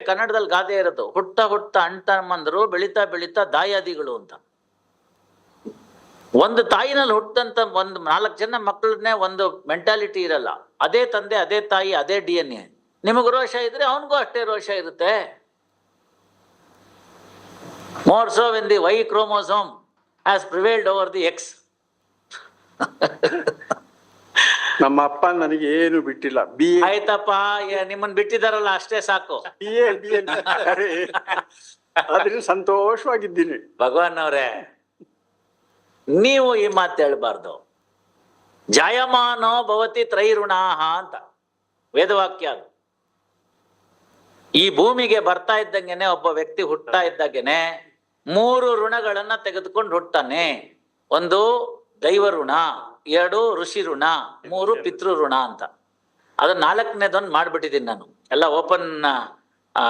ಕನ್ನಡದಲ್ಲಿ ಗಾದೆ ಇರೋದು, ಹುಟ್ಟ ಹುಟ್ಟ ಅಣ್ತಮ್ಮಂದ್ರು ಬೆಳಿತಾ ಬೆಳಿತಾ ದಾಯಾದಿಗಳು ಅಂತ. ಒಂದು ತಾಯಿನಲ್ಲಿ ಹುಟ್ಟಂತ ಒಂದು 4 ಜನ ಮಕ್ಕಳನ್ನೇ ಒಂದು ಮೆಂಟಾಲಿಟಿ ಇರಲ್ಲ. ಅದೇ ತಂದೆ, ಅದೇ ತಾಯಿ, ಅದೇ DNA. ನಿಮಗ್ ರೋಷ ಇದ್ರೆ ಅವನಿಗೂ ಅಷ್ಟೇ ರೋಷ ಇರುತ್ತೆ. More so when the Y chromosome has prevailed over the X. ನಮ್ಮ ಅಪ್ಪ ನನಗೆ ಏನು ಬಿಟ್ಟಿಲ್ಲ. ಆಯ್ತಪ್ಪ, ನಿಮ್ಮನ್ ಬಿಟ್ಟಿದಾರಲ್ಲ ಅಷ್ಟೇ ಸಾಕು. ಆದ್ರೆ ಸಂತೋಷವಾಗಿದ್ದೀನಿ. ಭಗವಾನ್ ಅವರೇ, ನೀವು ಈ ಮಾತು ಹೇಳ್ಬಾರ್ದು. ಜಾಯಮಾನೋ ಭವತಿ ತ್ರೈಋಣಾಹ ಅಂತ ವೇದವಾಕ್ಯ ಅದು. ಈ ಭೂಮಿಗೆ ಬರ್ತಾ ಇದ್ದಂಗೆನೆ ಒಬ್ಬ ವ್ಯಕ್ತಿ ಹುಟ್ಟಾ ಇದ್ದಾಗೇನೆ 3 ಋಣಗಳನ್ನ ತೆಗೆದುಕೊಂಡು ಹುಟ್ಟಾನೆ. 1 ದೈವ ಋಣ, 2 ಋಷಿ ಋಣ, 3 ಪಿತೃ ಋಣ ಅಂತ. ಅದು 4ನೇದೊಂದು ಮಾಡ್ಬಿಟ್ಟಿದ್ದೀನಿ ನಾನು. ಎಲ್ಲ ಓಪನ್